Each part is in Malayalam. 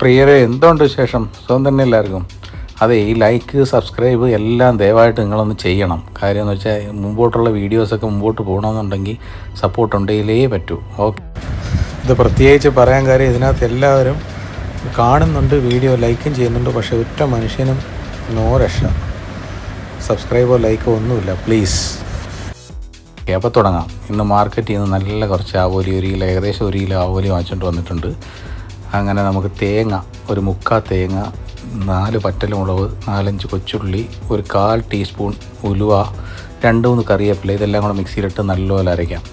പ്രിയരെ, എന്തുകൊണ്ട് വിശേഷം? സുഖം തന്നെ എല്ലാവർക്കും. അതെ, ഈ ലൈക്ക്, സബ്സ്ക്രൈബ് എല്ലാം ദയവായിട്ട് നിങ്ങളൊന്ന് ചെയ്യണം. കാര്യം എന്ന് വെച്ചാൽ മുമ്പോട്ടുള്ള വീഡിയോസൊക്കെ മുമ്പോട്ട് പോകണമെന്നുണ്ടെങ്കിൽ സപ്പോർട്ട് ഉണ്ടെങ്കിലേ പറ്റൂ. ഓക്കെ. ഇത് പ്രത്യേകിച്ച് പറയാൻ കാര്യം, ഇതിനകത്ത് എല്ലാവരും കാണുന്നുണ്ട്, വീഡിയോ ലൈക്കും ചെയ്യുന്നുണ്ട്, പക്ഷേ ഒറ്റ മനുഷ്യനും നോ രക്ഷ. സബ്സ്ക്രൈബോ ലൈക്കോ ഒന്നുമില്ല. പ്ലീസ്. അപ്പോൾ തുടങ്ങാം. ഇന്ന് മാർക്കറ്റിൽ നിന്ന് നല്ല കുറച്ച് ആവോലി, ഏകദേശം 1 കിലോ ആവോലി വാങ്ങിച്ചുകൊണ്ട് വന്നിട്ടുണ്ട്. അങ്ങനെ നമുക്ക് തേങ്ങ, ഒരു 3/4 തേങ്ങ, 4 പറ്റൽമുളക്, 4-5 കൊച്ചുള്ളി, ഒരു 1/4 ടീസ്പൂൺ ഉലുവ, 2-3 കറിവേപ്പില, ഇതെല്ലാം കൂടെ മിക്സിയിലിട്ട് നല്ലപോലെ അരയ്ക്കാം.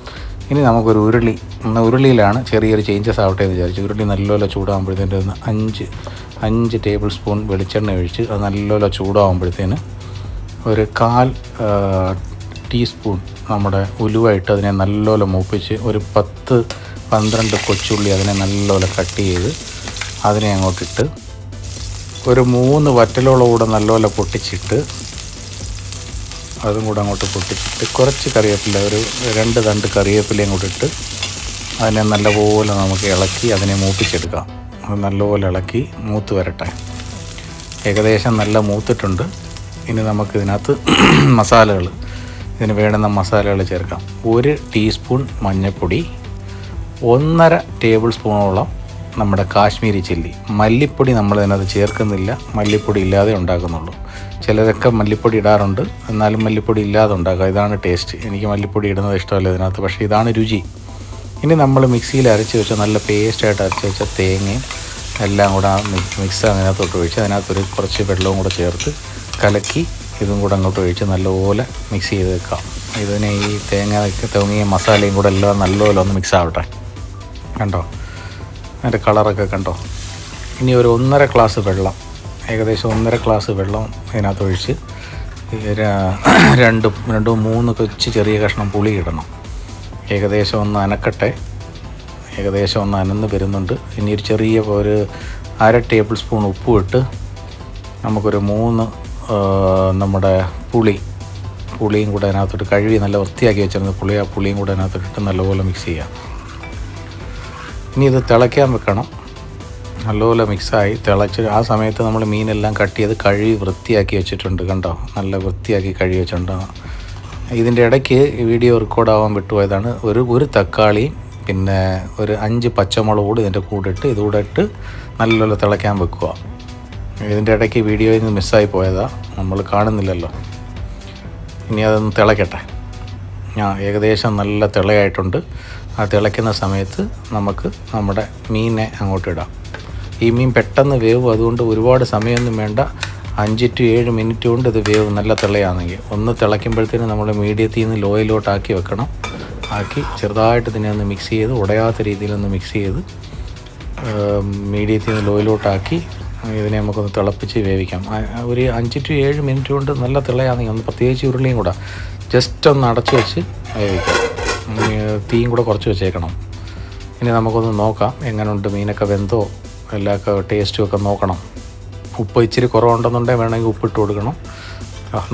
ഇനി നമുക്കൊരു ഉരുളിയിലാണ് ചെറിയൊരു ചേഞ്ചസ് ആവട്ടെ എന്ന് വിചാരിച്ചു. ഉരുളി നല്ലപോലെ ചൂടാകുമ്പോഴത്തേൻ്റെ ഒന്ന് 5 ടേബിൾ സ്പൂൺ വെളിച്ചെണ്ണ ഒഴിച്ച് അത് നല്ലപോലെ ചൂടാകുമ്പോഴത്തേന് ഒരു 1/4 ടീസ്പൂൺ നമ്മുടെ ഉലുവ ഇട്ട് അതിനെ നല്ലപോലെ മൂപ്പിച്ച് ഒരു 10-12 കൊച്ചുള്ളി അതിനെ നല്ലപോലെ കട്ട് ചെയ്ത് അതിനെ അങ്ങോട്ടിട്ട് ഒരു 3 വറ്റലോളം കൂടെ നല്ലപോലെ പൊട്ടിച്ചിട്ട് അതും കൂടെ അങ്ങോട്ട് പൊട്ടിച്ചിട്ട് കുറച്ച് കറിവേപ്പില, ഒരു 2 തണ്ട് കറിവേപ്പിലയും കൂടെ ഇട്ട് അതിനെ നല്ലപോലെ നമുക്ക് ഇളക്കി അതിനെ മൂപ്പിച്ചെടുക്കാം. അത് നല്ലപോലെ ഇളക്കി മൂത്ത് വരട്ടെ. ഏകദേശം നല്ല മൂത്തിട്ടുണ്ട്. ഇനി നമുക്കിതിനകത്ത് ഇതിന് വേണ്ടുന്ന മസാലകൾ ചേർക്കാം. 1 ടീസ്പൂൺ മഞ്ഞൾപ്പൊടി, 1.5 ടേബിൾ സ്പൂണോളം നമ്മുടെ കാശ്മീരി ചില്ലി. മല്ലിപ്പൊടി നമ്മളിതിനകത്ത് ചേർക്കുന്നില്ല, മല്ലിപ്പൊടി ഇല്ലാതെ ഉണ്ടാക്കുന്നുള്ളൂ. ചിലരൊക്കെ മല്ലിപ്പൊടി ഇടാറുണ്ട്, എന്നാലും മല്ലിപ്പൊടി ഇല്ലാതെ ഉണ്ടാക്കുക. ഇതാണ് ടേസ്റ്റ്. എനിക്ക് മല്ലിപ്പൊടി ഇടുന്നത് ഇഷ്ടമല്ല ഇതിനകത്ത്, പക്ഷേ ഇതാണ് രുചി. ഇനി നമ്മൾ മിക്സിയിൽ അരച്ച് വെച്ച നല്ല പേസ്റ്റായിട്ട് അരച്ച് വെച്ച തേങ്ങയും എല്ലാം കൂടെ മിക്സ് അതിനകത്തോട്ട് ഒഴിച്ച് അതിനകത്തൊരു കുറച്ച് വെള്ളവും കൂടെ ചേർത്ത് കലക്കി ഇതും കൂടെ അങ്ങോട്ട് ഒഴിച്ച് നല്ലപോലെ മിക്സ് ചെയ്ത് വെക്കാം. ഇതിനെ ഈ തേങ്ങയും മസാലയും കൂടെ എല്ലാം നല്ലപോലെ ഒന്ന് മിക്സ് ആവട്ടെ. കണ്ടോ അതിൻ്റെ കളറൊക്കെ കണ്ടോ? ഇനി ഒരു 1.5 ഗ്ലാസ് വെള്ളം, ഏകദേശം 1.5 ഗ്ലാസ് വെള്ളം ഇതിനകത്ത് ഒഴിച്ച് 2-3 കൊച്ച് ചെറിയ കഷ്ണം പുളി ഇടണം. ഏകദേശം ഒന്ന് അനക്കട്ടെ. ഏകദേശം ഒന്ന് അനന്ന് വരുന്നുണ്ട്. ഇനി ഒരു ചെറിയ ഒരു 1/2 ടേബിൾ സ്പൂൺ ഉപ്പും ഇട്ട് നമുക്കൊരു 3 നമ്മുടെ പുളിയും കൂടെ അതിനകത്തോട്ട് കഴുകി നല്ല വൃത്തിയാക്കി വെച്ചിരുന്ന പുളിയും കൂടെ അതിനകത്തോട്ട് നല്ലപോലെ മിക്സ് ചെയ്യാം. ഇനി ഇത് തിളയ്ക്കാൻ വെക്കണം. നല്ലപോലെ മിക്സായി തിളച്ച് ആ സമയത്ത് നമ്മൾ മീനെല്ലാം കട്ട് ചെയ്ത് കഴുകി വൃത്തിയാക്കി വെച്ചിട്ടുണ്ട്. കണ്ടോ, നല്ല വൃത്തിയാക്കി കഴുകി വെച്ചിട്ടുണ്ട്. ഇതിൻ്റെ ഇടയ്ക്ക് വീഡിയോ റെക്കോർഡാവാൻ വിട്ടുപോയതാണ്. ഒരു തക്കാളിയും പിന്നെ ഒരു 5 പച്ചമുളക് കൂടി ഇതിൻ്റെ കൂടെ ഇട്ട് നല്ലപോലെ തിളയ്ക്കാൻ വെക്കുക. ഇതിൻ്റെ ഇടയ്ക്ക് വീഡിയോയിൽ നിന്ന് മിസ്സായി പോയതാണ്, നമ്മൾ കാണുന്നില്ലല്ലോ. ഇനി അതൊന്ന് തിളയ്ക്കട്ടെ. ഏകദേശം നല്ല തിളയായിട്ടുണ്ട്. ആ തിളയ്ക്കുന്ന സമയത്ത് നമുക്ക് നമ്മുടെ മീനെ അങ്ങോട്ട് ഇടാം. ഈ മീൻ പെട്ടെന്ന് വേവും, അതുകൊണ്ട് ഒരുപാട് സമയമൊന്നും വേണ്ട. 5 to 7 മിനിറ്റ് കൊണ്ട് ഇത് വേവും. നല്ല തിളയാണെങ്കിൽ ഒന്ന് തിളയ്ക്കുമ്പോഴത്തേനും നമ്മൾ മീഡിയത്തിൽ നിന്ന് ലോയിലോട്ടാക്കി വെക്കണം. ആക്കി ചെറുതായിട്ട് ഇതിനെ ഒന്ന് മിക്സ് ചെയ്ത് ഉടയാത്ത രീതിയിലൊന്ന് മിക്സ് ചെയ്ത് മീഡിയത്തിൽ നിന്ന് ലോയിലോട്ടാക്കി ഇതിനെ നമുക്കൊന്ന് തിളപ്പിച്ച് വേവിക്കാം. ഒരു 5 to 7 മിനിറ്റ് കൊണ്ട് നല്ല തിളയാണെങ്കിൽ ഒന്ന് പ്രത്യേകിച്ച് ഉരുളിയും കൂടെ ജസ്റ്റ് ഒന്ന് അടച്ചു വെച്ച് വേവിക്കാം. തീയും കൂടെ കുറച്ച് വെച്ചേക്കണം. ഇനി നമുക്കൊന്ന് നോക്കാം എങ്ങനെയുണ്ട്, മീനൊക്കെ വെന്തോ എല്ലാമൊക്കെ ടേസ്റ്റും ഒക്കെ നോക്കണം. ഉപ്പ് ഇച്ചിരി കുറവുണ്ടെന്നുണ്ടെങ്കിൽ വേണമെങ്കിൽ ഉപ്പിട്ട് കൊടുക്കണം.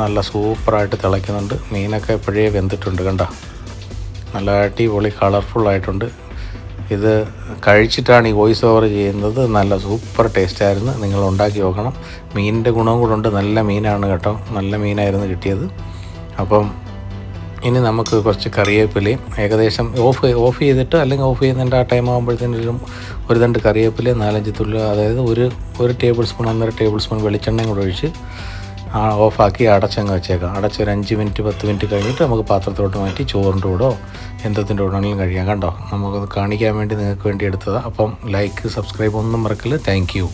നല്ല സൂപ്പറായിട്ട് തിളയ്ക്കുന്നുണ്ട്. മീനൊക്കെ എപ്പോഴേ വെന്തിട്ടുണ്ട്. കണ്ട നല്ല അടിപൊളി കളർഫുള്ളായിട്ടുണ്ട്. ഇത് കഴിച്ചിട്ടാണ് ഈ വോയിസ് ഓവർ ചെയ്യുന്നത്. നല്ല സൂപ്പർ ടേസ്റ്റായിരുന്നു. നിങ്ങൾ ഉണ്ടാക്കി നോക്കണം. മീനിൻ്റെ ഗുണവും കൂടെ ഉണ്ട്. നല്ല മീനാണ് കേട്ടോ, നല്ല മീനായിരുന്നു കിട്ടിയത്. അപ്പം ഇനി നമുക്ക് കുറച്ച് കറിവേപ്പിലയും ഏകദേശം ഓഫ് ചെയ്തിട്ട്, അല്ലെങ്കിൽ ഓഫ് ചെയ്യുന്നതിൻ്റെ ആ ടൈം ആകുമ്പോഴത്തേനും ഒരു തണ്ട് കറിവേപ്പിലയും 4-5 തുള്ളി, അതായത് ഒരു ടേബിൾ സ്പൂൺ 1.5 ടേബിൾ സ്പൂൺ വെളിച്ചെണ്ണയും കൂടെ ഒഴിച്ച് ഓഫാക്കി അടച്ചങ്ങ് വെച്ചേക്കാം. അടച്ചൊരു 5 മിനിറ്റ് 10 മിനിറ്റ് കഴിഞ്ഞിട്ട് നമുക്ക് പാത്രത്തോട്ട് മാറ്റി ചോറിൻ്റെ കൂടോ എന്തിൻ്റെ കൂടെ ആണെങ്കിലും കഴിക്കാം. കണ്ടോ, നമുക്കത് കാണിക്കാൻ വേണ്ടി നിങ്ങൾക്ക് വേണ്ടി എടുത്തതാണ്. അപ്പം ലൈക്ക്, സബ്സ്ക്രൈബ് ഒന്നും മറക്കല്ല. Thank you.